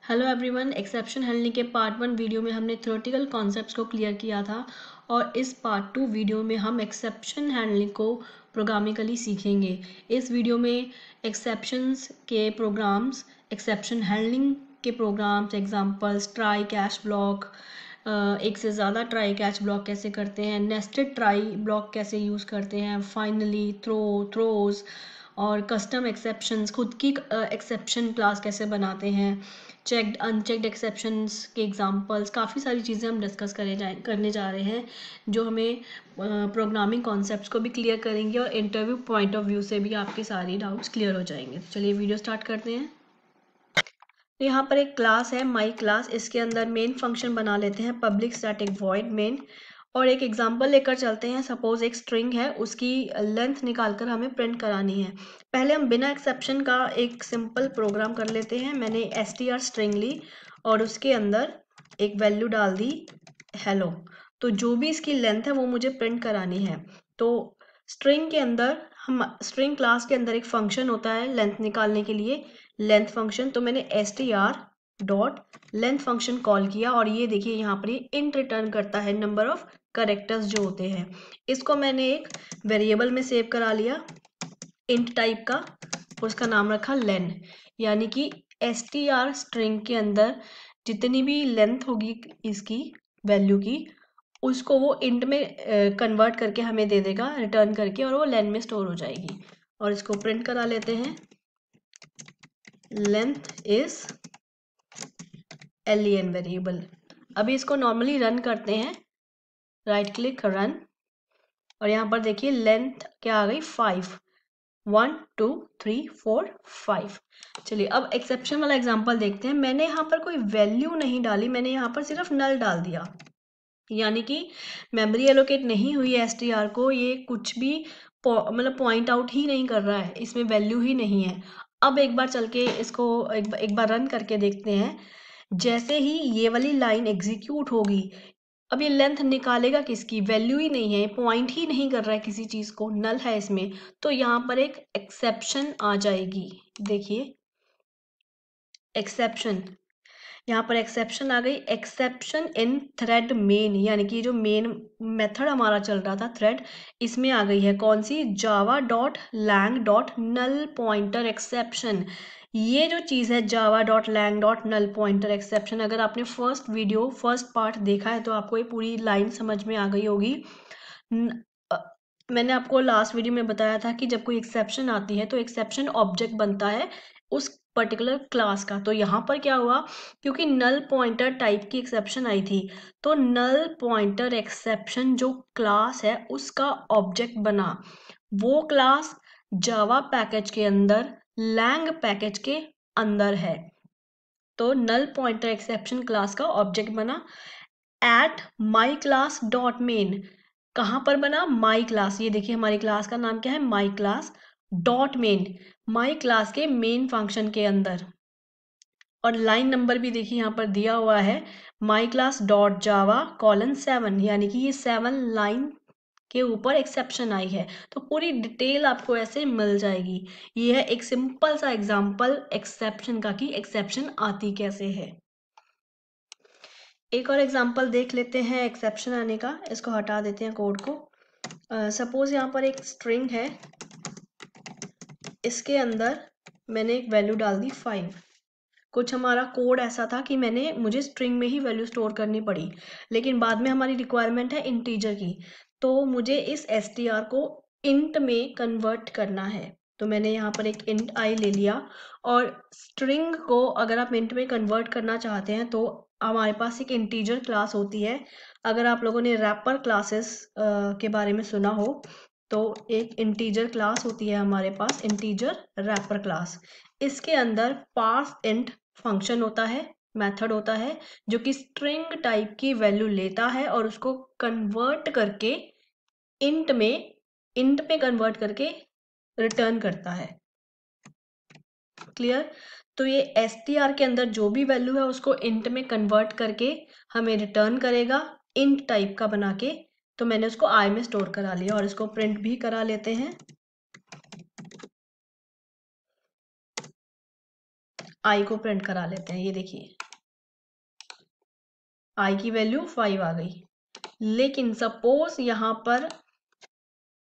Hello everyone, exception handling के part 1 video में हमने थ्योरेटिकल कॉन्सेप्ट्स को क्लियर किया था और इस पार्ट 2 वीडियो में हम एक्सेप्शन हैंडलिंग को प्रोग्रामिकली सीखेंगे। इस वीडियो में एक्सेप्शंस के प्रोग्राम्स, एक्सेप्शन हैंडलिंग के programs, examples, try catch block, एक से ज़्यादा ट्राई कैच ब्लॉक कैसे करते हैं, नेस्टेड ट्राई ब्लॉक कैसे यूज़ करते हैं, फाइनली थ्रोज और कस्टम एक्सेप्शंस, खुद की एक्सेप्शन क्लास कैसे बनाते हैं, चेक्ड अनचेक्ड एक्सेप्शंस के एग्जांपल्स, काफ़ी सारी चीज़ें हम डिस्कस करने जा रहे हैं जो हमें प्रोग्रामिंग कॉन्सेप्ट्स को भी क्लियर करेंगे और इंटरव्यू पॉइंट ऑफ व्यू से भी आपके सारी डाउट्स क्लियर हो जाएंगे। चलिए वीडियो स्टार्ट करते हैं। तो यहाँ पर एक क्लास है माई क्लास, इसके अंदर मेन फंक्शन बना लेते हैं पब्लिक स्टैटिक वॉइड मेन और एक एग्जांपल लेकर चलते हैं। सपोज एक स्ट्रिंग है, उसकी लेंथ निकालकर हमें प्रिंट करानी है। पहले हम बिना एक्सेप्शन का एक सिंपल प्रोग्राम कर लेते हैं। मैंने str स्ट्रिंग ली और उसके अंदर एक वैल्यू डाल दी हेलो। तो जो भी इसकी लेंथ है वो मुझे प्रिंट करानी है। तो स्ट्रिंग के अंदर हम स्ट्रिंग क्लास के अंदर एक फंक्शन होता है लेंथ निकालने के लिए, लेंथ फंक्शन। तो मैंने str dot length function call किया और ये देखिए यहाँ पर ये इंट रिटर्न करता है नंबर ऑफ करेक्टर्स जो होते हैं। इसको मैंने एक वेरिएबल में सेव करा लिया इंट टाइप का, उसका नाम रखा लेन। यानी कि str स्ट्रिंग के अंदर जितनी भी लेंथ होगी इसकी वैल्यू की, उसको वो इंट में कन्वर्ट करके हमें दे देगा रिटर्न करके, और वो लेन में स्टोर हो जाएगी। और इसको प्रिंट करा लेते हैं, लेंथ इज len वेरिएबल। अभी इसको नॉर्मली रन करते हैं, राइट क्लिक रन, और यहाँ पर देखिए लेंथ क्या आ गई 5, 1 2 3 4 5। चलिए अब एक्सेप्शन वाला एग्जांपल देखते हैं। मैंने यहाँ पर कोई वैल्यू नहीं डाली, मैंने यहाँ पर सिर्फ नल डाल दिया, यानी कि मेमोरी एलोकेट नहीं हुई है str को, ये कुछ भी मतलब पॉइंट आउट ही नहीं कर रहा है, इसमें वैल्यू ही नहीं है। अब एक बार चल के इसको एक बार रन करके देखते हैं। जैसे ही ये वाली लाइन एग्जीक्यूट होगी, अब ये लेंथ निकालेगा किसकी, वैल्यू ही नहीं है, पॉइंट ही नहीं कर रहा है किसी चीज को, नल है इसमें। तो यहाँ पर एक एक्सेप्शन आ जाएगी। देखिए एक्सेप्शन, यहाँ पर एक्सेप्शन आ गई, एक्सेप्शन इन थ्रेड मेन, यानी कि जो मेन मेथड हमारा चल रहा था थ्रेड, इसमें आ गई है कौन सी, Java dot lang dot null pointer exception. ये जो चीज़ है Java dot lang dot null pointer exception, अगर आपने फर्स्ट पार्ट देखा है तो आपको ये पूरी लाइन समझ में आ गई होगी। मैंने आपको लास्ट वीडियो में बताया था कि जब कोई एक्सेप्शन आती है तो एक्सेप्शन ऑब्जेक्ट बनता है उस पर्टिकुलर क्लास का। तो यहाँ पर क्या हुआ, क्योंकि नल पॉइंटर टाइप की एक्सेप्शन आई थी, तो नल पॉइंटर एक्सेप्शन जो क्लास है उसका ऑब्जेक्ट बना। वो क्लास जावा पैकेज के अंदर लैंग पैकेज के अंदर है, तो नल पॉइंटर एक्सेप्शन क्लास का ऑब्जेक्ट बना। At my class dot main, कहाँ पर बना, माई क्लास, ये देखिए हमारी क्लास का नाम क्या है, my class dot main, my class के मेन फंक्शन के अंदर। और लाइन नंबर भी देखिए यहाँ पर दिया हुआ है, my class dot Java colon 7, यानी कि ये 7 लाइन के ऊपर एक्सेप्शन आई है। तो पूरी डिटेल आपको ऐसे मिल जाएगी। ये है एक सिंपल सा एग्जांपल एक्सेप्शन का, कि एक्सेप्शन आती कैसे है। एक और एग्जांपल देख लेते हैं एक्सेप्शन आने का, इसको हटा देते हैं कोड को। सपोज यहाँ पर एक स्ट्रिंग है, इसके अंदर मैंने एक वैल्यू डाल दी 5। कुछ हमारा कोड ऐसा था कि मुझे स्ट्रिंग में ही वैल्यू स्टोर करनी पड़ी, लेकिन बाद में हमारी रिक्वायरमेंट है इंटीजर की, तो मुझे इस str को इंट में कन्वर्ट करना है। तो मैंने यहाँ पर एक इंट आई ले लिया, और स्ट्रिंग को अगर आप इंट में कन्वर्ट करना चाहते हैं तो हमारे पास एक इंटीजर क्लास होती है। अगर आप लोगों ने रैपर क्लासेस के बारे में सुना हो, तो एक इंटीजर क्लास होती है हमारे पास, इंटीजर रैपर क्लास। इसके अंदर पार्स इंट फंक्शन होता है, मेथड होता है, जो कि स्ट्रिंग टाइप की वैल्यू लेता है और उसको कन्वर्ट करके इंट में कन्वर्ट करके रिटर्न करता है। क्लियर। तो ये str के अंदर जो भी वैल्यू है उसको इंट में कन्वर्ट करके हमें रिटर्न करेगा, इंट टाइप का बना के। तो मैंने उसको i में स्टोर करा लिया, और इसको प्रिंट भी करा लेते हैं। आई को प्रिंट करा लेते हैं। ये देखिए आई की वैल्यू 5 आ गई, लेकिन सपोज यहाँ पर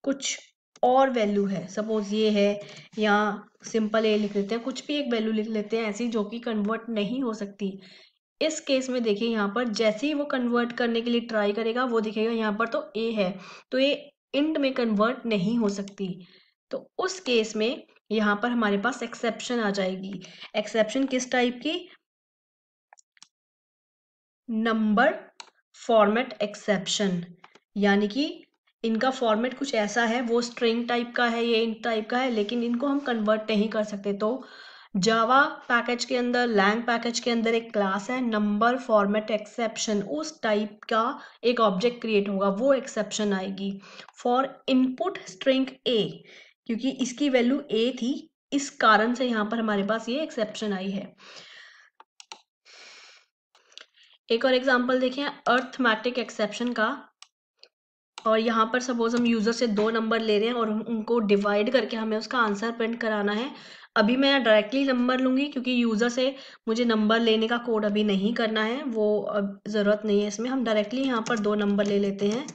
कुछ और वैल्यू है, सपोज ये है, यहाँ सिंपल ए लिख लेते हैं, कुछ भी एक वैल्यू लिख लेते हैं ऐसी जो कि कन्वर्ट नहीं हो सकती। इस केस में देखिए यहाँ पर जैसे ही वो कन्वर्ट करने के लिए ट्राई करेगा वो दिखेगा यहाँ पर तो ए है, तो ये इंट में कन्वर्ट नहीं हो सकती। तो उस केस में यहाँ पर हमारे पास एक्सेप्शन आ जाएगी। एक्सेप्शन किस टाइप की? नंबर फॉर्मेट एक्सेप्शन, यानी कि इनका फॉर्मेट कुछ ऐसा है, वो स्ट्रिंग टाइप का है, ये इंट टाइप का है, लेकिन इनको हम कन्वर्ट नहीं कर सकते। तो जावा पैकेज के अंदर, लैंग पैकेज के अंदर एक क्लास है नंबर फॉर्मेट एक्सेप्शन, उस टाइप का एक ऑब्जेक्ट क्रिएट होगा, वो एक्सेप्शन आएगी फॉर इनपुट स्ट्रिंग ए, क्योंकि इसकी वैल्यू ए थी, इस कारण से यहाँ पर हमारे पास ये एक्सेप्शन आई है। एक और एग्जांपल देखें अर्थमेटिक एक्सेप्शन का, और यहाँ पर सपोज हम यूजर से 2 नंबर ले रहे हैं और उनको डिवाइड करके हमें उसका आंसर प्रिंट कराना है। अभी मैं डायरेक्टली नंबर लूंगी क्योंकि यूजर से मुझे नंबर लेने का कोड अभी नहीं करना है, वो अब जरूरत नहीं है इसमें। हम डायरेक्टली यहाँ पर 2 नंबर ले लेते हैं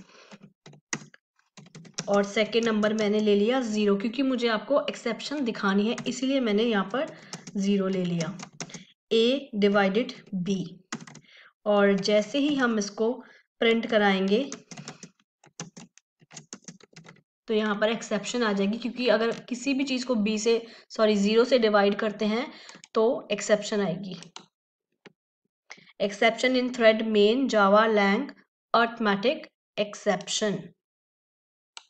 और सेकेंड नंबर मैंने ले लिया 0, क्योंकि मुझे आपको एक्सेप्शन दिखानी है, इसीलिए मैंने यहाँ पर 0 ले लिया। ए डिवाइडेड बी, और जैसे ही हम इसको प्रिंट कराएंगे तो यहाँ पर एक्सेप्शन आ जाएगी, क्योंकि अगर किसी भी चीज को 0 से डिवाइड करते हैं तो एक्सेप्शन आएगी। Exception in thread main Java lang arithmetic exception.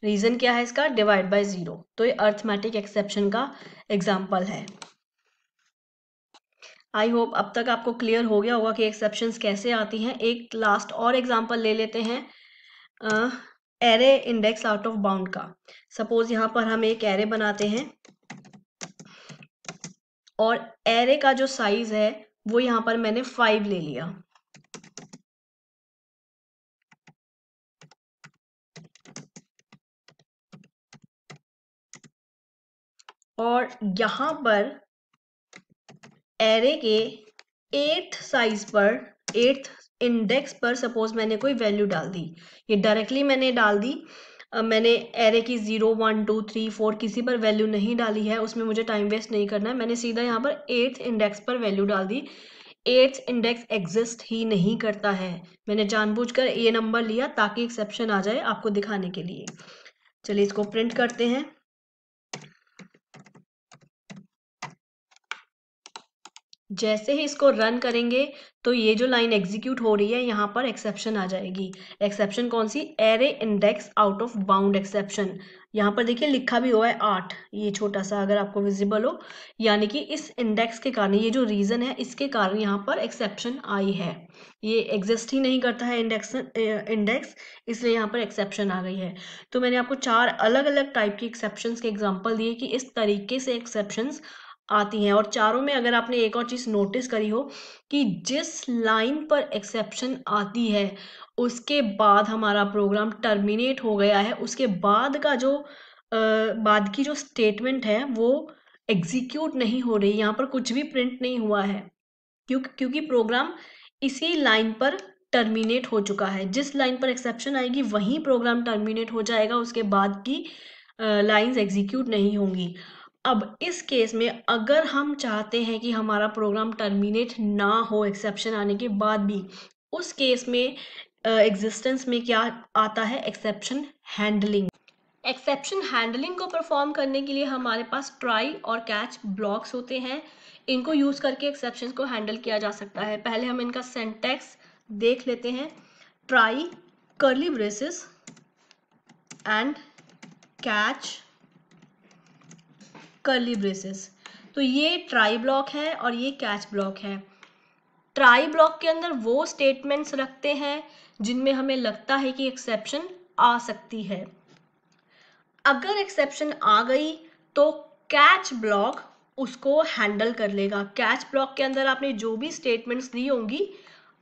Reason क्या है इसका? डिवाइड बाय 0, तो ये अर्थमेटिक एक्सेप्शन का एग्जाम्पल है। आई होप अब तक आपको क्लियर हो गया होगा कि एक्सेप्शंस कैसे आती हैं। एक लास्ट और एग्जाम्पल ले लेते हैं array index out of bound का। सपोज यहाँ पर हम एक एरे बनाते हैं और एरे का जो साइज है वो यहाँ पर मैंने 5 ले लिया, और यहाँ पर एरे के 8th साइज पर, 8th इंडेक्स पर सपोज मैंने कोई वैल्यू डाल दी। ये डायरेक्टली मैंने डाल दी, मैंने एरे की 0 1 2 3 4 किसी पर वैल्यू नहीं डाली है, उसमें मुझे टाइम वेस्ट नहीं करना है। मैंने सीधा यहाँ पर 8th इंडेक्स पर वैल्यू डाल दी। 8th इंडेक्स एग्जिस्ट ही नहीं करता है, मैंने जानबूझकर ये नंबर लिया ताकि एक्सेप्शन आ जाए आपको दिखाने के लिए। चलिए इसको प्रिंट करते हैं। जैसे ही इसको रन करेंगे तो ये जो लाइन एग्जीक्यूट हो रही है यहाँ पर एक्सेप्शन आ जाएगी। एक्सेप्शन कौन सी? Array index out of bound exception. यहाँ पर देखिए लिखा भी हुआ है 8, ये छोटा सा अगर आपको विजिबल हो, यानी कि इस इंडेक्स के कारण, ये जो रीजन है इसके कारण यहाँ पर एक्सेप्शन आई है। ये एग्जिस्ट ही नहीं करता है इंडेक्स, इसलिए यहाँ पर एक्सेप्शन आ गई है। तो मैंने आपको 4 अलग अलग टाइप की एक्सेप्शंस के एग्जाम्पल दिए कि इस तरीके से एक्सेप्शंस आती हैं। और चारों में अगर आपने एक और चीज नोटिस करी हो कि जिस लाइन पर एक्सेप्शन आती है उसके बाद हमारा प्रोग्राम टर्मिनेट हो गया है, उसके बाद का जो बाद की जो स्टेटमेंट है वो एग्जीक्यूट नहीं हो रही, यहाँ पर कुछ भी प्रिंट नहीं हुआ है, क्योंकि प्रोग्राम इसी लाइन पर टर्मिनेट हो चुका है। जिस लाइन पर एक्सेप्शन आएगी वहीं प्रोग्राम टर्मिनेट हो जाएगा, उसके बाद की लाइंस एग्जीक्यूट नहीं होंगी। अब इस केस में अगर हम चाहते हैं कि हमारा प्रोग्राम टर्मिनेट ना हो एक्सेप्शन आने के बाद भी, उस केस में एग्जिस्टेंस में क्या आता है? Exception handling. एक्सेप्शन हैंडलिंग को परफॉर्म करने के लिए हमारे पास ट्राई और कैच ब्लॉक्स होते हैं। इनको यूज करके एक्सेप्शंस को हैंडल किया जा सकता है। पहले हम इनका सिंटैक्स देख लेते हैं। Try curly braces and catch curly braces. तो ये ट्राई ब्लॉक है और ये कैच ब्लॉक है। ट्राई ब्लॉक के अंदर वो स्टेटमेंट्स रखते हैं जिनमें हमें लगता है कि एक्सेप्शन आ सकती है। अगर एक्सेप्शन आ गई तो कैच ब्लॉक उसको हैंडल कर लेगा। कैच ब्लॉक के अंदर आपने जो भी स्टेटमेंट्स दी होंगी,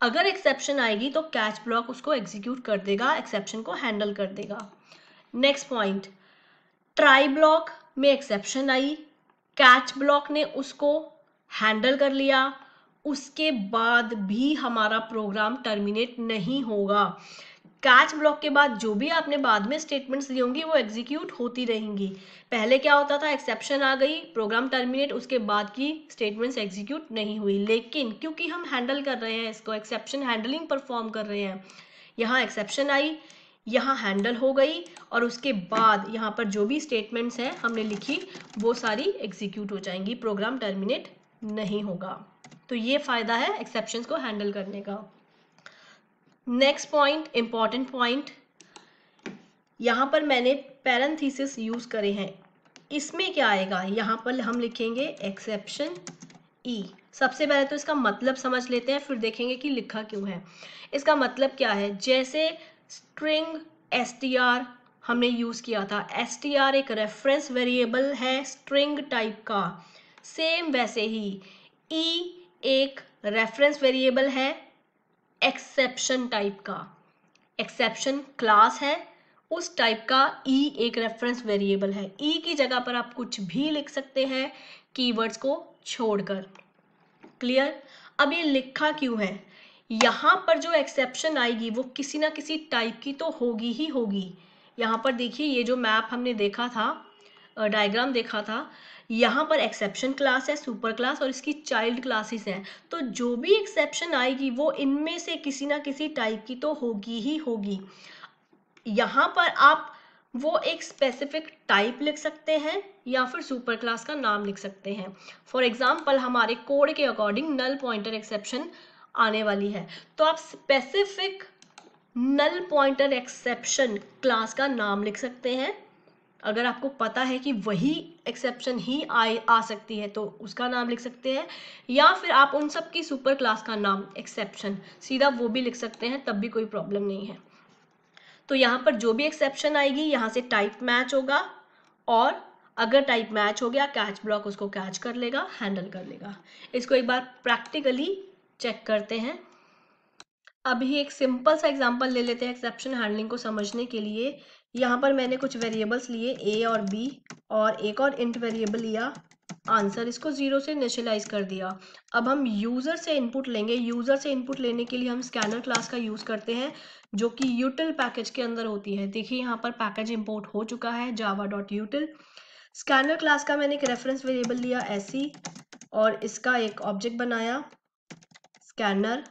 अगर एक्सेप्शन आएगी तो कैच ब्लॉक उसको एग्जीक्यूट कर देगा, एक्सेप्शन को हैंडल कर देगा। नेक्स्ट पॉइंट, ट्राई ब्लॉक में एक्सेप्शन आई, कैच ब्लॉक ने उसको हैंडल कर लिया, उसके बाद भी हमारा प्रोग्राम टर्मिनेट नहीं होगा। कैच ब्लॉक के बाद जो भी आपने बाद में स्टेटमेंट्स दी होंगी वो एग्जीक्यूट होती रहेंगी। पहले क्या होता था, एक्सेप्शन आ गई, प्रोग्राम टर्मिनेट, उसके बाद की स्टेटमेंट्स एग्जीक्यूट नहीं हुई। लेकिन क्योंकि हम हैंडल कर रहे हैं इसको, एक्सेप्शन हैंडलिंग परफॉर्म कर रहे हैं, यहाँ एक्सेप्शन आई, यहाँ हैंडल हो गई, और उसके बाद यहाँ पर जो भी स्टेटमेंट्स हैं हमने लिखी वो सारी एग्जीक्यूट हो जाएंगी, प्रोग्राम टर्मिनेट नहीं होगा। तो ये फायदा है एक्सेप्शंस को हैंडल करने का। नेक्स्ट पॉइंट, इंपॉर्टेंट पॉइंट, यहाँ पर मैंने पैरेंथेसिस यूज करे हैं। इसमें क्या आएगा, यहाँ पर हम लिखेंगे एक्सेप्शन ई। सबसे पहले तो इसका मतलब समझ लेते हैं, फिर देखेंगे कि लिखा क्यों है। इसका मतलब क्या है, जैसे स्ट्रिंग str हमने यूज किया था, str एक रेफरेंस वेरिएबल है स्ट्रिंग टाइप का, सेम वैसे ही ई एक रेफरेंस वेरिएबल है एक्सेप्शन टाइप का। एक्सेप्शन क्लास है, उस टाइप का ई एक रेफरेंस वेरिएबल है। ई की जगह पर आप कुछ भी लिख सकते हैं कीवर्ड्स को छोड़कर। क्लियर। अब ये लिखा क्यों है, यहाँ पर जो एक्सेप्शन आएगी वो किसी ना किसी टाइप की तो होगी ही होगी। यहाँ पर देखिए, ये जो मैप हमने देखा था, डायग्राम देखा था, यहाँ पर एक्सेप्शन क्लास है, सुपर क्लास, और इसकी चाइल्ड क्लासेस हैं। तो जो भी एक्सेप्शन आएगी वो इनमें से किसी ना किसी टाइप की तो होगी ही होगी। यहाँ पर आप वो एक स्पेसिफिक टाइप लिख सकते हैं या फिर सुपर क्लास का नाम लिख सकते हैं। फॉर एग्जाम्पल हमारे कोड के अकॉर्डिंग नल पॉइंटर एक्सेप्शन आने वाली है, तो आप specific null pointer exception class का नाम लिख सकते हैं। अगर आपको पता है कि वही एक्सेप्शन ही आ सकती है तो उसका नाम लिख सकते हैं, या फिर आप उन सब की सुपर क्लास का नाम एक्सेप्शन सीधा वो भी लिख सकते हैं, तब भी कोई प्रॉब्लम नहीं है। तो यहाँ पर जो भी एक्सेप्शन आएगी यहाँ से टाइप मैच होगा, और अगर टाइप मैच हो गया कैच ब्लॉक उसको कैच कर लेगा, हैंडल कर लेगा। इसको एक बार प्रैक्टिकली चेक करते हैं। अभी एक सिंपल सा एग्जांपल ले लेते हैं एक्सेप्शन हैंडलिंग को समझने के लिए। यहाँ पर मैंने कुछ वेरिएबल्स लिए a और b, और एक और इंट वेरिएबल लिया आंसर, इसको 0 से इनिशियलाइज कर दिया। अब हम यूजर से इनपुट लेंगे। यूजर से इनपुट लेने के लिए हम स्कैनर क्लास का यूज करते हैं, जो कि यूटिल पैकेज के अंदर होती है। देखिए यहाँ पर पैकेज इंपोर्ट हो चुका है java.util। स्कैनर क्लास का मैंने एक रेफरेंस वेरिएबल लिया se, और इसका एक ऑब्जेक्ट बनाया स्कैनर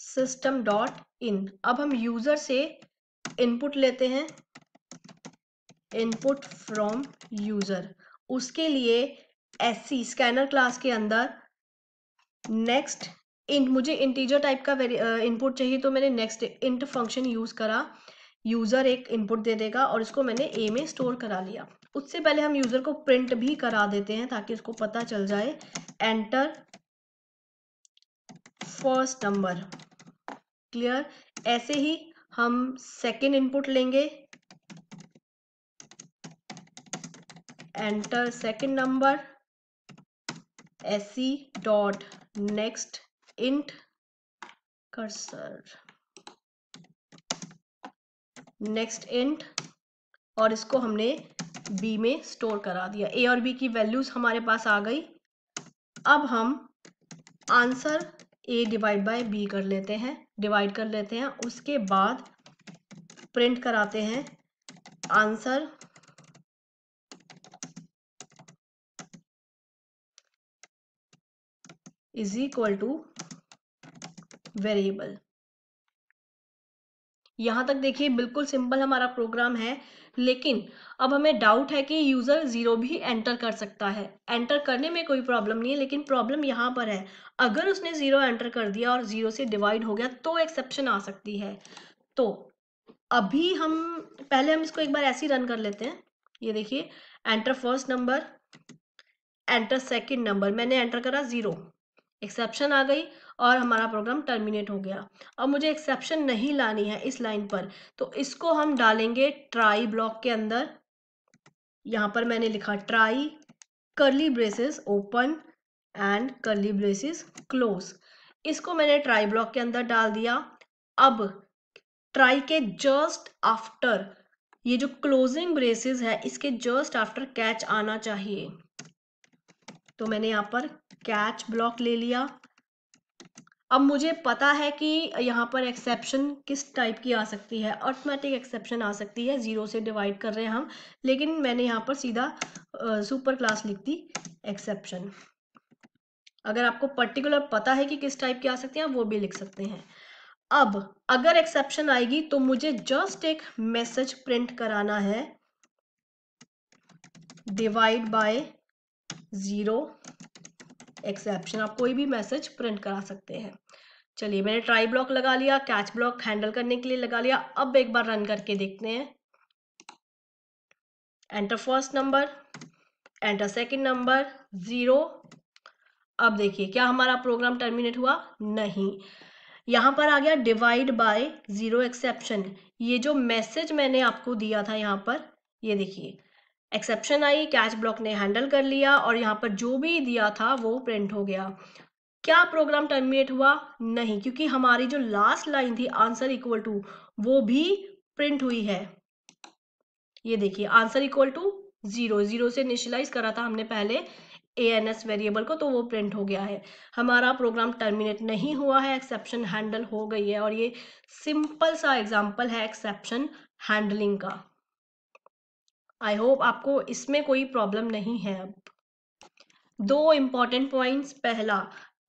सिस्टम डॉट इन। अब हम यूजर से इनपुट लेते हैं, इनपुट फ्रॉम यूजर। उसके लिए एससी स्कैनर क्लास के अंदर नेक्स्ट इंट, मुझे इंटीजर टाइप का इनपुट चाहिए तो मैंने नेक्स्ट इंट फंक्शन यूज करा। यूजर एक इनपुट दे देगा और इसको मैंने ए में स्टोर करा लिया। उससे पहले हम यूजर को प्रिंट भी करा देते हैं ताकि उसको पता चल जाए, एंटर फर्स्ट नंबर। क्लियर। ऐसे ही हम सेकेंड इनपुट लेंगे, enter second number, se dot next int cursor, next int, और इसको हमने b में स्टोर करा दिया। a और b की वैल्यूज हमारे पास आ गई। अब हम answer a divide by b कर लेते हैं, डिवाइड कर लेते हैं। उसके बाद प्रिंट कराते हैं answer is equal two variable. यहां तक देखिए बिल्कुल सिंपल हमारा प्रोग्राम है, लेकिन अब हमें डाउट है कि यूजर 0 भी एंटर कर सकता है। एंटर करने में कोई प्रॉब्लम नहीं है, लेकिन प्रॉब्लम यहाँ पर है, अगर उसने 0 एंटर कर दिया और 0 से डिवाइड हो गया तो एक्सेप्शन आ सकती है। तो अभी पहले हम इसको एक बार ऐसे ही रन कर लेते हैं। ये देखिए, enter first number, enter second number, मैंने एंटर करा 0, एक्सेप्शन आ गई और हमारा प्रोग्राम टर्मिनेट हो गया। अब मुझे एक्सेप्शन नहीं लानी है इस लाइन पर, तो इसको हम डालेंगे ट्राई ब्लॉक के अंदर। यहाँ पर मैंने लिखा try, curly braces open and curly braces close. इसको मैंने ट्राई ब्लॉक के अंदर डाल दिया। अब ट्राई के जस्ट आफ्टर ये जो क्लोजिंग ब्रेसेस है इसके जस्ट आफ्टर कैच आना चाहिए। तो मैंने यहाँ पर कैच ब्लॉक ले लिया। अब मुझे पता है कि यहाँ पर एक्सेप्शन किस टाइप की आ सकती है, अर्थमेटिक एक्सेप्शन आ सकती है, 0 से डिवाइड कर रहे हैं हम, लेकिन मैंने यहाँ पर सीधा सुपर क्लास लिख दी एक्सेप्शन। अगर आपको पर्टिकुलर पता है कि किस टाइप की आ सकती है, वो भी लिख सकते हैं। अब अगर एक्सेप्शन आएगी तो मुझे जस्ट एक मैसेज प्रिंट कराना है, डिवाइड बाय 0 एक्सेप्शन। आप कोई भी मैसेज प्रिंट करा सकते हैं। चलिए, मैंने ट्राई ब्लॉक लगा लिया, कैच ब्लॉक हैंडल करने के लिए लगा लिया। अब एक बार रन करके देखते हैं। Enter first number, enter second number, 0। अब देखिए क्या हमारा प्रोग्राम टर्मिनेट हुआ? नहीं। यहाँ पर आ गया डिवाइड बाय 0 एक्सेप्शन। ये जो मैसेज मैंने आपको दिया था यहाँ पर, ये देखिए एक्सेप्शन आई, कैच ब्लॉक ने हैंडल कर लिया और यहाँ पर जो भी दिया था वो प्रिंट हो गया। क्या प्रोग्राम टर्मिनेट हुआ? नहीं, क्योंकि हमारी जो लास्ट लाइन थी आंसर इक्वल टू, वो भी प्रिंट हुई है। ये देखिए आंसर इक्वल टू 0, 0 से इनिशियलाइज करा था हमने पहले ANS वेरिएबल को, तो वो प्रिंट हो गया है। हमारा प्रोग्राम टर्मिनेट नहीं हुआ है, एक्सेप्शन हैंडल हो गई है। और ये सिंपल सा एग्जांपल है एक्सेप्शन हैंडलिंग का। आई होप आपको इसमें कोई प्रॉब्लम नहीं है। अब दो इंपॉर्टेंट पॉइंट्स। पहला,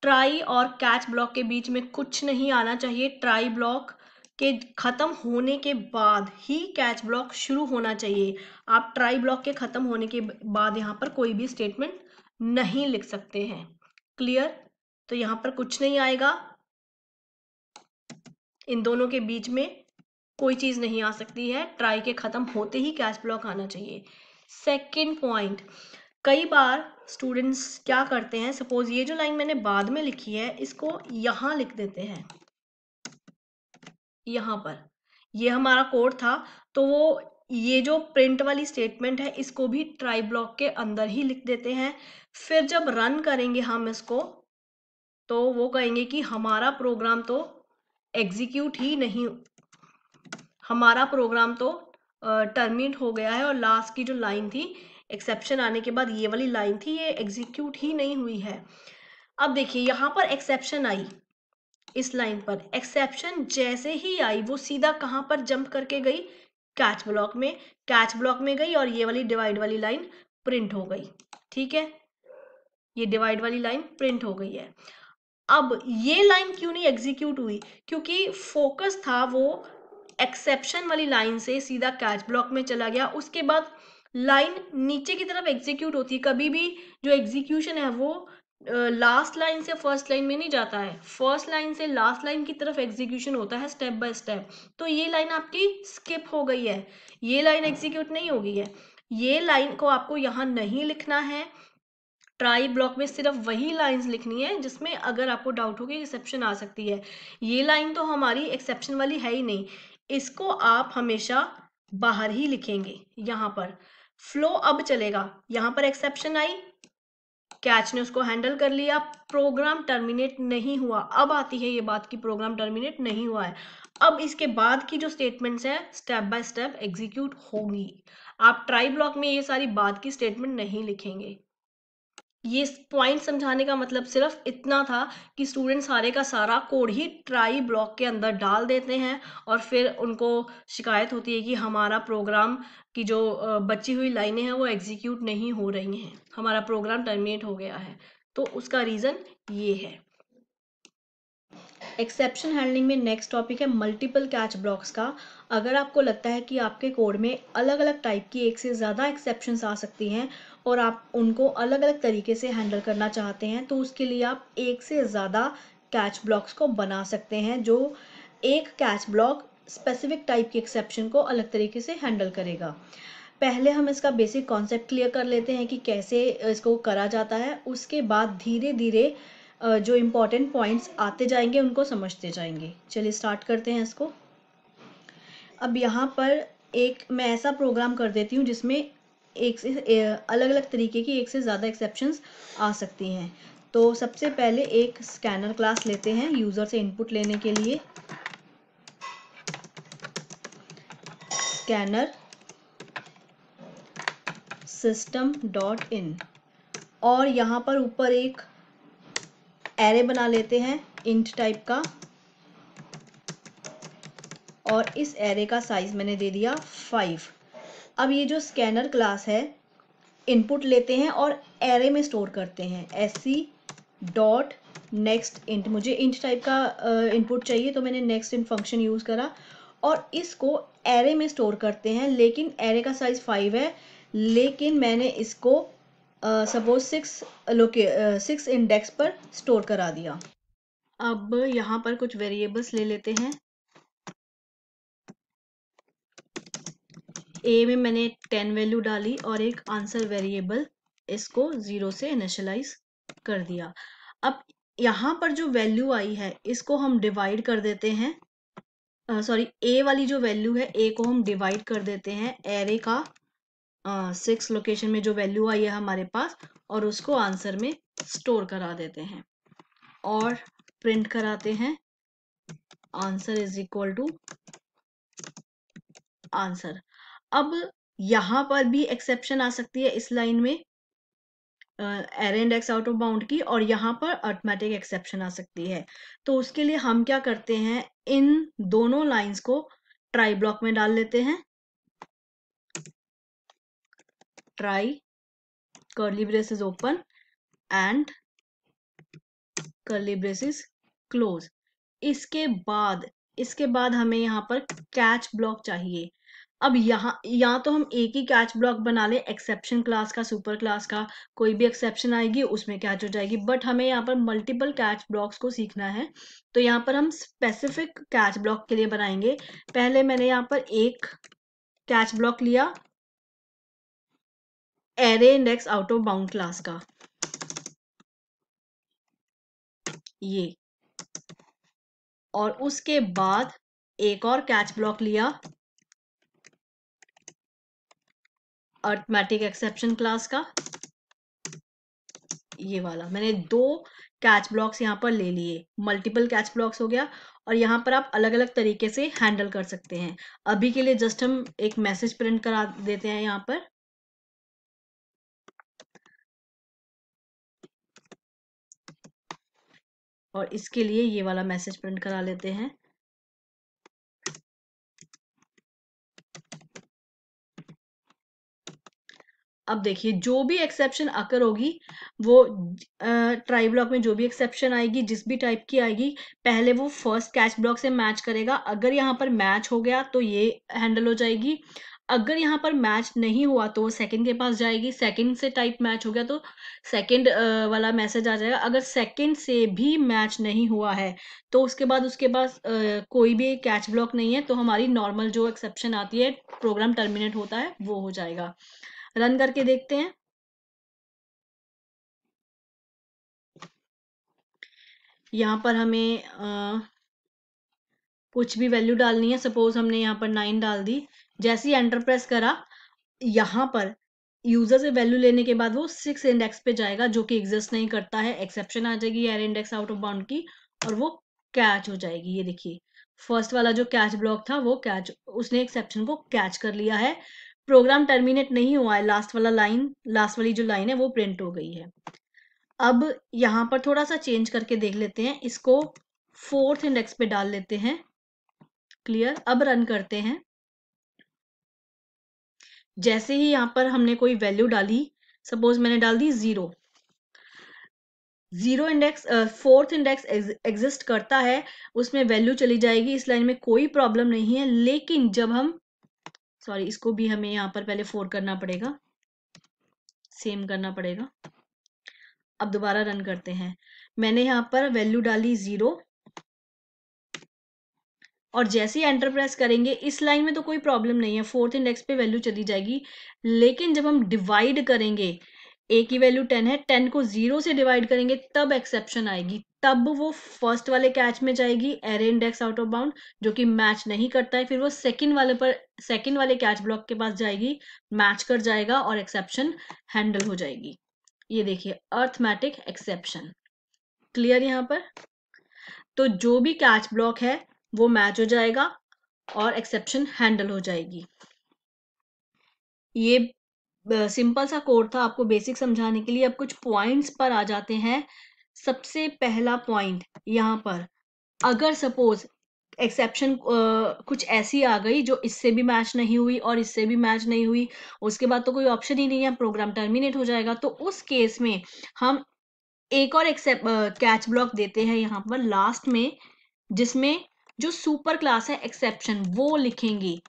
ट्राई और कैच ब्लॉक के बीच में कुछ नहीं आना चाहिए। ट्राई ब्लॉक के खत्म होने के बाद ही कैच ब्लॉक शुरू होना चाहिए। आप ट्राई ब्लॉक के खत्म होने के बाद यहाँ पर कोई भी स्टेटमेंट नहीं लिख सकते हैं। क्लियर? तो यहाँ पर कुछ नहीं आएगा, इन दोनों के बीच में कोई चीज नहीं आ सकती है। ट्राई के खत्म होते ही कैच ब्लॉक आना चाहिए। सेकंड पॉइंट, कई बार स्टूडेंट्स क्या करते हैं, सपोज ये जो लाइन मैंने बाद में लिखी है इसको यहाँ लिख देते हैं। यहाँ पर ये हमारा कोड था, तो वो ये जो प्रिंट वाली स्टेटमेंट है इसको भी ट्राई ब्लॉक के अंदर ही लिख देते हैं। फिर जब रन करेंगे हम इसको, तो वो कहेंगे कि हमारा प्रोग्राम तो एग्जीक्यूट ही नहीं, हमारा प्रोग्राम तो टर्मिनेट हो गया है और लास्ट की जो लाइन थी एक्सेप्शन आने के बाद, ये वाली लाइन थी, ये एग्जीक्यूट ही नहीं हुई है। अब देखिए यहाँ पर एक्सेप्शन आई, इस लाइन पर एक्सेप्शन जैसे ही आई वो सीधा कहाँ पर जंप करके गई? कैच ब्लॉक में। कैच ब्लॉक में गई और ये वाली डिवाइड वाली लाइन प्रिंट हो गई। ठीक है, ये डिवाइड वाली लाइन प्रिंट हो गई है। अब ये लाइन क्यों नहीं एग्जीक्यूट हुई? क्योंकि फोकस था वो एक्सेप्शन वाली लाइन से सीधा कैच ब्लॉक में चला गया। उसके बाद लाइन नीचे की तरफ एग्जीक्यूट होती है। कभी भी जो एग्जीक्यूशन है वो लास्ट लाइन से फर्स्ट लाइन में नहीं जाता है, फर्स्ट लाइन से लास्ट लाइन की तरफ एग्जीक्यूशन होता है स्टेप बाय स्टेप। तो ये लाइन आपकी स्किप हो गई है, ये लाइन एग्जीक्यूट नहीं हो गई है। ये लाइन को आपको यहाँ नहीं लिखना है। ट्राई ब्लॉक में सिर्फ वही लाइंस लिखनी है जिसमें अगर आपको डाउट हो कि एक्सेप्शन आ सकती है। ये लाइन तो हमारी एक्सेप्शन वाली है ही नहीं, इसको आप हमेशा बाहर ही लिखेंगे। यहाँ पर फ्लो अब चलेगा, यहाँ पर एक्सेप्शन आई, कैच ने उसको हैंडल कर लिया, प्रोग्राम टर्मिनेट नहीं हुआ। अब आती है ये बात कि प्रोग्राम टर्मिनेट नहीं हुआ है। अब इसके बाद की जो स्टेटमेंट्स है स्टेप बाय स्टेप एग्जीक्यूट होगी। आप ट्राई ब्लॉक में ये सारी बाद की स्टेटमेंट नहीं लिखेंगे। ये पॉइंट समझाने का मतलब सिर्फ इतना था कि स्टूडेंट सारे का सारा कोड ही ट्राई ब्लॉक के अंदर डाल देते हैं और फिर उनको शिकायत होती है कि हमारा प्रोग्राम की जो बची हुई लाइनें हैं वो एग्जीक्यूट नहीं हो रही हैं, हमारा प्रोग्राम टर्मिनेट हो गया है। तो उसका रीज़न ये है। एक्सेप्शन हैंडलिंग में नेक्स्ट टॉपिक है मल्टीपल कैच ब्लॉक्स का। अगर आपको लगता है कि आपके कोड में अलग अलग टाइप की एक से ज़्यादा एक्सेप्शंस आ सकती हैं और आप उनको अलग अलग तरीके से हैंडल करना चाहते हैं, तो उसके लिए आप एक से ज़्यादा कैच ब्लॉक्स को बना सकते हैं, जो एक कैच ब्लॉक स्पेसिफिक टाइप की एक्सेप्शन को अलग तरीके से हैंडल करेगा। पहले हम इसका बेसिक कॉन्सेप्ट क्लियर कर लेते हैं कि कैसे इसको करा जाता है, उसके बाद धीरे धीरे जो इम्पोर्टेंट पॉइंट्स आते जाएंगे उनको समझते जाएंगे। चलिए स्टार्ट करते हैं इसको। अब यहाँ पर एक मैं ऐसा प्रोग्राम कर देती हूँ जिसमें एक से अलग अलग तरीके की एक से ज़्यादा एक्सेप्शंस आ सकती हैं। तो सबसे पहले एक स्कैनर क्लास लेते हैं यूज़र से इनपुट लेने के लिए। Scanner system.in। और यहाँ पर ऊपर एक एरे बना लेते हैं इंट टाइप का, और इस एरे का साइज मैंने दे दिया 5। अब ये जो स्कैनर क्लास है, इनपुट लेते हैं और एरे में स्टोर करते हैं sc डॉट नेक्स्ट इंट। मुझे इंट टाइप का इनपुट चाहिए तो मैंने नेक्स्ट इंट फंक्शन यूज़ करा और इसको एरे में स्टोर करते हैं। लेकिन एरे का साइज 5 है, लेकिन मैंने इसको सपोज 6 इंडेक्स पर स्टोर करा दिया। अब यहाँ पर कुछ वेरिएबल्स ले लेते हैं। ए में मैंने 10 वैल्यू डाली और एक आंसर वेरिएबल इसको 0 से इनिशियलाइज कर दिया। अब यहाँ पर जो वैल्यू आई है इसको हम डिवाइड कर देते हैं, सॉरी ए वाली जो वैल्यू है ए को हम डिवाइड कर देते हैं एरे का 6 लोकेशन में जो वैल्यू आई है हमारे पास, और उसको आंसर में स्टोर करा देते हैं और प्रिंट कराते हैं answer is equal to answer. अब यहाँ पर भी एक्सेप्शन आ सकती है इस लाइन में array index out of bound की, और यहाँ पर अरिथमेटिक एक्सेप्शन आ सकती है। तो उसके लिए हम क्या करते हैं, इन दोनों लाइंस को ट्राई ब्लॉक में डाल लेते हैं। Try curly braces open and curly braces close. इसके बाद हमें यहाँ पर कैच ब्लॉक चाहिए। अब यहाँ तो हम एक ही कैच ब्लॉक बना ले, एक्सेप्शन क्लास का, सुपर क्लास का, कोई भी एक्सेप्शन आएगी उसमें कैच हो जाएगी। बट हमें यहाँ पर मल्टीपल कैच ब्लॉक्स को सीखना है, तो यहाँ पर हम स्पेसिफिक कैच ब्लॉक के लिए बनाएंगे। पहले मैंने यहाँ पर एक कैच ब्लॉक लिया array index out of bound class का, ये, और उसके बाद एक और कैच ब्लॉक लिया अरिथमेटिक एक्सेप्शन क्लास का, ये वाला। मैंने 2 कैच ब्लॉक्स यहाँ पर ले लिए, मल्टीपल कैच ब्लॉक्स हो गया। और यहाँ पर आप अलग अलग तरीके से हैंडल कर सकते हैं। अभी के लिए जस्ट हम एक मैसेज प्रिंट करा देते हैं यहाँ पर, और इसके लिए ये वाला मैसेज प्रिंट करा लेते हैं। अब देखिए जो भी एक्सेप्शन अकर होगी, वो ट्राई ब्लॉक में जो भी एक्सेप्शन आएगी, जिस भी टाइप की आएगी, पहले वो फर्स्ट कैच ब्लॉक से मैच करेगा। अगर यहाँ पर मैच हो गया तो ये हैंडल हो जाएगी। अगर यहाँ पर मैच नहीं हुआ तो वो सेकंड के पास जाएगी। सेकंड से टाइप मैच हो गया तो सेकंड वाला मैसेज आ जाएगा। अगर सेकंड से भी मैच नहीं हुआ है तो उसके पास कोई भी कैच ब्लॉक नहीं है, तो हमारी नॉर्मल जो एक्सेप्शन आती है, प्रोग्राम टर्मिनेट होता है, वो हो जाएगा। रन करके देखते हैं। यहाँ पर हमें कुछ भी वैल्यू डालनी है। सपोज हमने यहाँ पर 9 डाल दी। जैसे ही एंटर प्रेस करा, यहाँ पर यूजर से वैल्यू लेने के बाद वो 6 इंडेक्स पे जाएगा, जो कि एग्जिस्ट नहीं करता है। एक्सेप्शन आ जाएगी array index out of bound की, और वो कैच हो जाएगी। ये देखिए फर्स्ट वाला जो कैच ब्लॉक था वो कैच, उसने एक्सेप्शन को कैच कर लिया है। प्रोग्राम टर्मिनेट नहीं हुआ है, लास्ट वाली जो लाइन है वो प्रिंट हो गई है। अब यहाँ पर थोड़ा सा चेंज करके देख लेते हैं, इसको 4th इंडेक्स पे डाल लेते हैं। क्लियर। अब रन करते हैं। जैसे ही यहाँ पर हमने कोई वैल्यू डाली, सपोज मैंने डाल दी 0 इंडेक्स, 4th इंडेक्स एग्जिस्ट करता है, उसमें वैल्यू चली जाएगी। इस लाइन में कोई प्रॉब्लम नहीं है। लेकिन जब हम, सॉरी, इसको भी हमें यहाँ पर पहले 4 करना पड़ेगा, सेम करना पड़ेगा। अब दोबारा रन करते हैं। मैंने यहाँ पर वैल्यू डाली 0, और जैसे ही एंटर प्रेस करेंगे, इस लाइन में तो कोई प्रॉब्लम नहीं है, 4th इंडेक्स पे वैल्यू चली जाएगी। लेकिन जब हम डिवाइड करेंगे, ए की वैल्यू 10 है, 10 को 0 से डिवाइड करेंगे तब एक्सेप्शन आएगी। तब वो फर्स्ट वाले कैच में जाएगी, array index out of bound, जो कि मैच नहीं करता है। फिर वो सेकंड वाले कैच ब्लॉक के पास जाएगी, मैच कर जाएगा और एक्सेप्शन हैंडल हो जाएगी। ये देखिए अरिथमेटिक एक्सेप्शन। क्लियर यहाँ पर। तो जो भी कैच ब्लॉक है वो मैच हो जाएगा और एक्सेप्शन हैंडल हो जाएगी। ये सिंपल सा कोड था आपको बेसिक समझाने के लिए। अब कुछ पॉइंट्स पर आ जाते हैं। सबसे पहला पॉइंट यहाँ पर, अगर सपोज एक्सेप्शन कुछ ऐसी आ गई जो इससे भी मैच नहीं हुई और इससे भी मैच नहीं हुई, उसके बाद तो कोई ऑप्शन ही नहीं है, प्रोग्राम टर्मिनेट हो जाएगा। तो उस केस में हम एक और एक्सेप्ट कैच ब्लॉक देते हैं यहाँ पर लास्ट में, जिसमें जो सुपर क्लास है एक्सेप्शन वो लिखेंगे।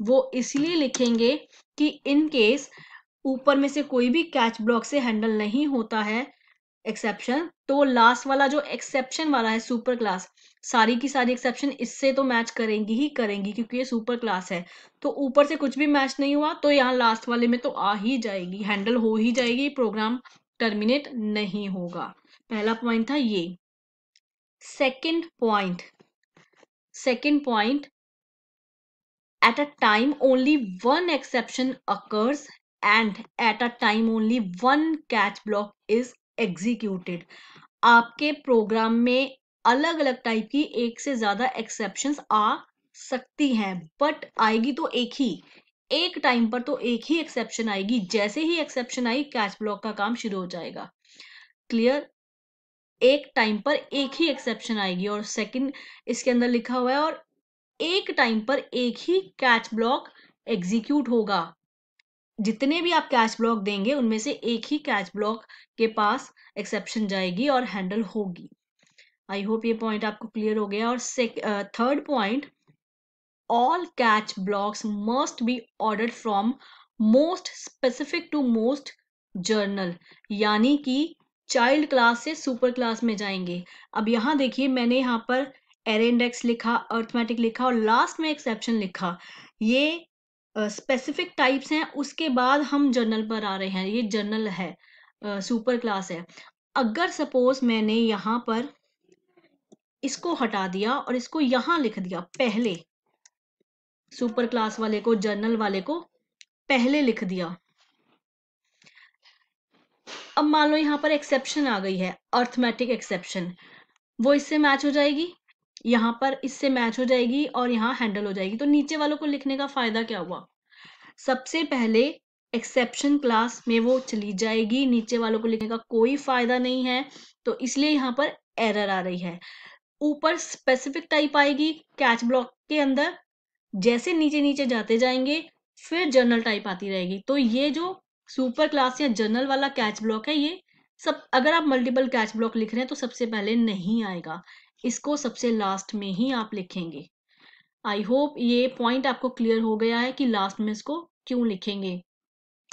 वो इसलिए लिखेंगे कि इन केस ऊपर में से कोई भी कैच ब्लॉक से हैंडल नहीं होता है एक्सेप्शन, तो लास्ट वाला जो एक्सेप्शन वाला है सुपर क्लास, सारी की सारी एक्सेप्शन इससे तो मैच करेंगी ही करेंगी क्योंकि ये सुपर क्लास है। तो ऊपर से कुछ भी मैच नहीं हुआ तो यहाँ लास्ट वाले में तो आ ही जाएगी, हैंडल हो ही जाएगी, प्रोग्राम टर्मिनेट नहीं होगा। पहला पॉइंट था ये। Second point, at a time only one exception occurs and at a time only one catch block is executed। आपके प्रोग्राम में अलग अलग टाइप की एक से ज्यादा एक्सेप्शंस आ सकती हैं, बट आएगी तो एक टाइम पर तो एक ही एक्सेप्शन आएगी। जैसे ही एक्सेप्शन आई कैच ब्लॉक का काम शुरू हो जाएगा। क्लियर? एक टाइम पर एक ही एक्सेप्शन आएगी और सेकंड इसके अंदर लिखा हुआ है, और एक टाइम पर एक ही कैच ब्लॉक एग्जीक्यूट होगा। जितने भी आप कैच ब्लॉक देंगे उनमें से एक ही कैच ब्लॉक के पास एक्सेप्शन जाएगी और हैंडल होगी। आई होप ये पॉइंट आपको क्लियर हो गया। और third point, all catch blocks must be ordered from most specific to most general, यानी कि चाइल्ड क्लास से सुपर क्लास में जाएंगे। अब यहाँ देखिए मैंने यहाँ पर एरे इंडेक्स लिखा, अर्थमेटिक लिखा और लास्ट में एक्सेप्शन लिखा। ये स्पेसिफिक टाइप्स हैं, उसके बाद हम जर्नल पर आ रहे हैं। ये जर्नल है, सुपर क्लास है। अगर सपोज मैंने यहाँ पर इसको हटा दिया और इसको यहाँ लिख दिया पहले, सुपर क्लास वाले को जर्नल वाले को पहले लिख दिया। अब मान लो यहाँ पर एक्सेप्शन आ गई है, अर्थमेटिक एक्सेप्शन, वो इससे मैच हो जाएगी, यहाँ पर इससे मैच हो जाएगी और यहाँ हैंडल हो जाएगी। तो नीचे वालों को लिखने का फायदा क्या हुआ? सबसे पहले एक्सेप्शन क्लास में वो चली जाएगी, नीचे वालों को लिखने का कोई फायदा नहीं है, तो इसलिए यहाँ पर एरर आ रही है। ऊपर स्पेसिफिक टाइप आएगी कैच ब्लॉक के अंदर, जैसे नीचे नीचे जाते जाएंगे फिर जर्नल टाइप आती रहेगी। तो ये जो सुपर क्लास या जर्नल वाला कैच ब्लॉक है, ये सब अगर आप मल्टीपल कैच ब्लॉक लिख रहे हैं तो सबसे पहले नहीं आएगा, इसको सबसे लास्ट में ही आप लिखेंगे। आई होप ये पॉइंट आपको क्लियर हो गया है कि लास्ट में इसको क्यों लिखेंगे।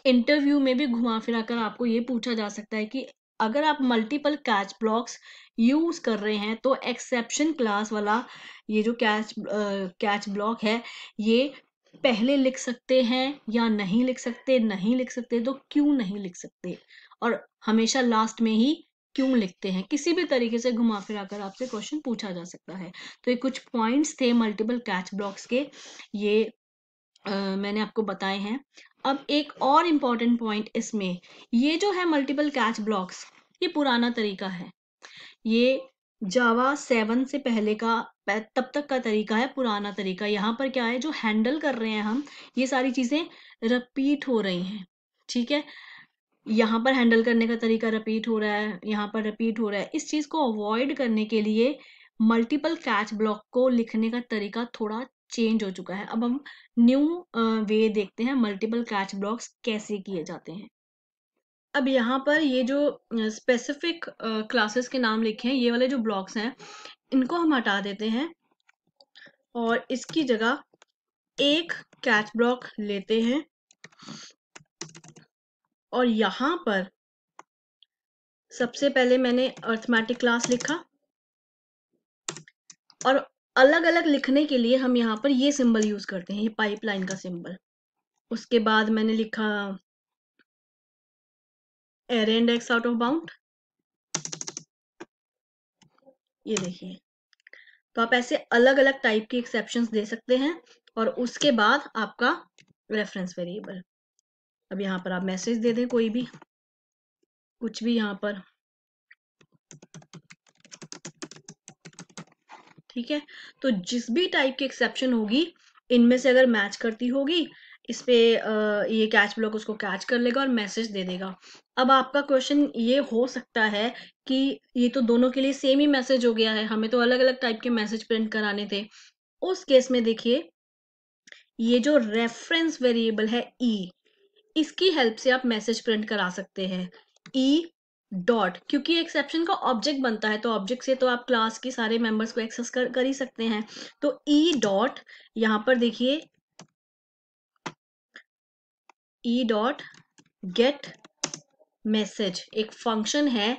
इंटरव्यू में भी घुमा फिरा कर आपको ये पूछा जा सकता है कि अगर आप मल्टीपल कैच ब्लॉक्स यूज कर रहे हैं तो एक्सेप्शन क्लास वाला ये जो कैच ब्लॉक है, ये पहले लिख सकते हैं या नहीं लिख सकते? नहीं लिख सकते तो क्यों नहीं लिख सकते? और हमेशा लास्ट में ही क्यों लिखते हैं? किसी भी तरीके से घुमा फिरा कर आपसे क्वेश्चन पूछा जा सकता है। तो ये कुछ पॉइंट्स थे मल्टीपल कैच ब्लॉक्स के, ये मैंने आपको बताए हैं। अब एक और इम्पॉर्टेंट पॉइंट इसमें, ये जो है मल्टीपल कैच ब्लॉक्स, ये पुराना तरीका है। ये जावा 7 से पहले का तब तक का तरीका है, पुराना तरीका। यहाँ पर क्या है, जो हैंडल कर रहे हैं हम, ये सारी चीजें रिपीट हो रही हैं। ठीक है, यहाँ पर हैंडल करने का तरीका रिपीट हो रहा है, यहाँ पर रिपीट हो रहा है। इस चीज को अवॉइड करने के लिए मल्टीपल कैच ब्लॉक को लिखने का तरीका थोड़ा चेंज हो चुका है। अब हम न्यू वे देखते हैं मल्टीपल कैच ब्लॉक्स कैसे किए जाते हैं। अब यहाँ पर ये जो स्पेसिफिक क्लासेस के नाम लिखे हैं, ये वाले जो ब्लॉक्स हैं, इनको हम हटा देते हैं और इसकी जगह एक कैच ब्लॉक लेते हैं और यहाँ पर सबसे पहले मैंने अर्थमेटिक क्लास लिखा और अलग अलग लिखने के लिए हम यहाँ पर ये सिंबल यूज करते हैं, ये पाइपलाइन का सिंबल। उसके बाद मैंने लिखा array index out of bound, ये देखिए। तो आप ऐसे अलग अलग टाइप के एक्सेप्शंस दे सकते हैं और उसके बाद आपका रेफरेंस वेरिएबल। अब यहाँ पर आप मैसेज दे दें कोई भी, कुछ भी यहाँ पर, ठीक है। तो जिस भी टाइप की एक्सेप्शन होगी, इनमें से अगर मैच करती होगी, इस पे ये कैच ब्लॉक उसको कैच कर लेगा और मैसेज दे देगा। अब आपका क्वेश्चन ये हो सकता है कि ये तो दोनों के लिए सेम ही मैसेज हो गया है, हमें तो अलग अलग टाइप के मैसेज प्रिंट कराने थे। उस केस में देखिए, ये जो रेफरेंस वेरिएबल है ई, इसकी हेल्प से आप मैसेज प्रिंट करा सकते हैं। ई डॉट, क्योंकि एक्सेप्शन का ऑब्जेक्ट बनता है तो ऑब्जेक्ट से तो आप क्लास के सारे मेंबर्स को एक्सेस कर ही सकते हैं। तो ई डॉट, यहाँ पर देखिए ई डॉट गेट मैसेज एक फंक्शन है,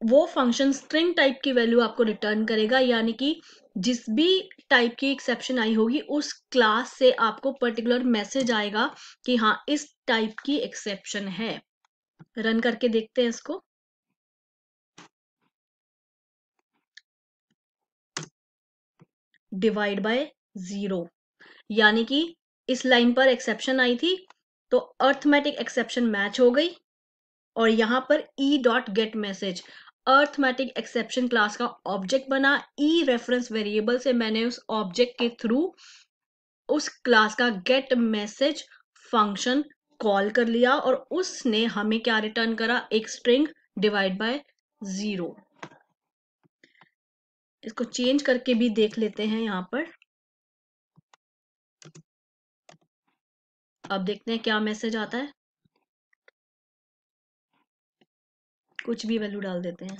वो फंक्शन स्ट्रिंग टाइप की वैल्यू आपको रिटर्न करेगा, यानी कि जिस भी टाइप की एक्सेप्शन आई होगी उस क्लास से आपको पर्टिकुलर मैसेज आएगा कि हाँ इस टाइप की एक्सेप्शन है। रन करके देखते हैं इसको। डिवाइड बाय 0, यानी कि इस लाइन पर एक्सेप्शन आई थी तो अर्थमेटिक एक्सेप्शन मैच हो गई, और यहां पर E dot gate message arithmetic exception class का ऑब्जेक्ट बना। ई रेफरेंस वेरिएबल से मैंने उस ऑब्जेक्ट के थ्रू उस क्लास का गेट मैसेज फंक्शन कॉल कर लिया और उसने हमें क्या रिटर्न करा, एक स्ट्रिंग डिवाइड बाय 0। इसको चेंज करके भी देख लेते हैं यहां पर। अब देखते हैं क्या मैसेज आता है, कुछ भी वैल्यू डाल देते हैं।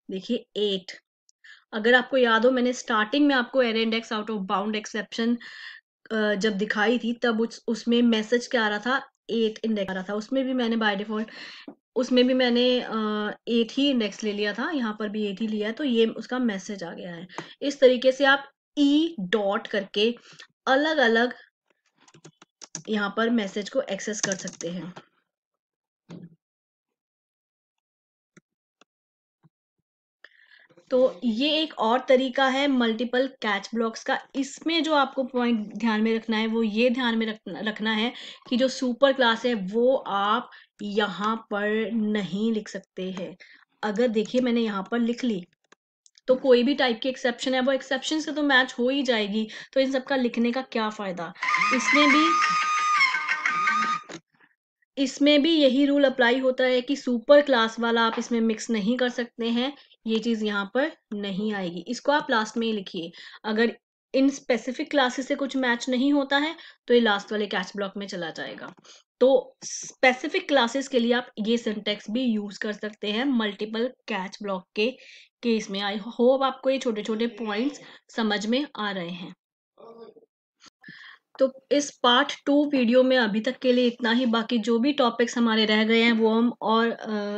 देखिए 8। अगर आपको याद हो, मैंने स्टार्टिंग में आपको error index out of bound exception जब दिखाई थी तब उसमें मैसेज क्या आ रहा था, 8 इंडेक्स आ रहा था। उसमें भी मैंने बाय डिफॉल्ट उसमें भी मैंने 8 ही इंडेक्स ले लिया था, यहाँ पर भी 8 ही लिया है, तो ये उसका मैसेज आ गया है। इस तरीके से आप ई डॉट करके अलग अलग यहाँ पर मैसेज को एक्सेस कर सकते हैं। तो ये एक और तरीका है मल्टीपल कैच ब्लॉक्स का। इसमें जो आपको पॉइंट ध्यान में रखना है वो ये ध्यान में रखना है कि जो सुपर क्लास है वो आप यहाँ पर नहीं लिख सकते हैं। अगर देखिए मैंने यहाँ पर लिख ली तो कोई भी टाइप की एक्सेप्शन है वो एक्सेप्शन से तो मैच हो ही जाएगी, तो इन सब का लिखने का क्या फायदा। इसमें भी इसमें भी यही रूल अप्लाई होता है कि सुपर क्लास वाला आप इसमें मिक्स नहीं कर सकते हैं, ये चीज यहाँ पर नहीं आएगी। इसको आप लास्ट में ही लिखिए। अगर इन स्पेसिफिक क्लासेस से कुछ मैच नहीं होता है तो ये लास्ट वाले कैच ब्लॉक में चला जाएगा। तो स्पेसिफिक क्लासेस के लिए आप ये सिंटेक्स भी यूज कर सकते हैं मल्टीपल कैच ब्लॉक के केस में। आई होप आपको ये छोटे छोटे पॉइंट्स समझ में आ रहे हैं। तो इस पार्ट 2 वीडियो में अभी तक के लिए इतना ही। बाकी जो भी टॉपिक्स हमारे रह गए हैं वो हम और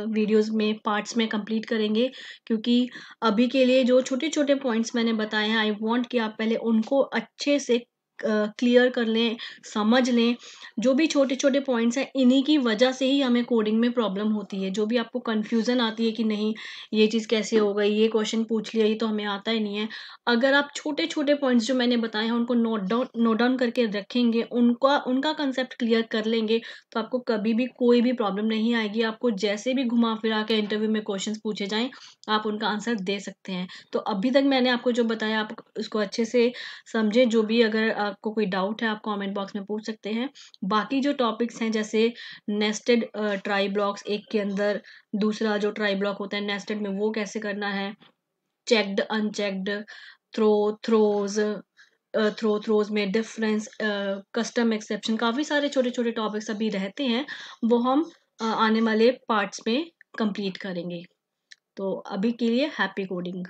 वीडियोस में पार्ट्स में कंप्लीट करेंगे, क्योंकि अभी के लिए जो छोटे छोटे पॉइंट्स मैंने बताए हैं आई वांट कि आप पहले उनको अच्छे से क्लियर कर लें, समझ लें। जो भी छोटे छोटे पॉइंट्स हैं इन्हीं की वजह से ही हमें कोडिंग में प्रॉब्लम होती है। जो भी आपको कन्फ्यूज़न आती है कि नहीं ये चीज़ कैसे हो गई, ये क्वेश्चन पूछ लिया, ये तो हमें आता ही नहीं है, अगर आप छोटे-छोटे पॉइंट्स जो मैंने बताए हैं उनको नोट डाउन करके रखेंगे, उनका कांसेप्ट क्लियर कर लेंगे, तो आपको कभी भी कोई भी प्रॉब्लम नहीं आएगी। आपको जैसे भी घुमा-फिरा के इंटरव्यू में क्वेश्चंस पूछे जाएँ, आप उनका आंसर दे सकते हैं। तो अभी तक मैंने आपको जो बताया आप उसको अच्छे से समझें। जो भी अगर आपको कोई डाउट है आप कमेंट बॉक्स में पूछ सकते हैं। बाकी जो टॉपिक्स हैं जैसे नेस्टेड ट्राई ब्लॉक्स, एक के अंदर दूसरा जो ट्राई ब्लॉक होता है नेस्टेड में, वो कैसे करना है, checked unchecked, throw throws, throws में डिफरेंस, कस्टम एक्सेप्शन, काफ़ी सारे छोटे छोटे टॉपिक्स अभी रहते हैं, वो हम आने वाले पार्ट्स में कंप्लीट करेंगे। तो अभी के लिए हैप्पी कोडिंग।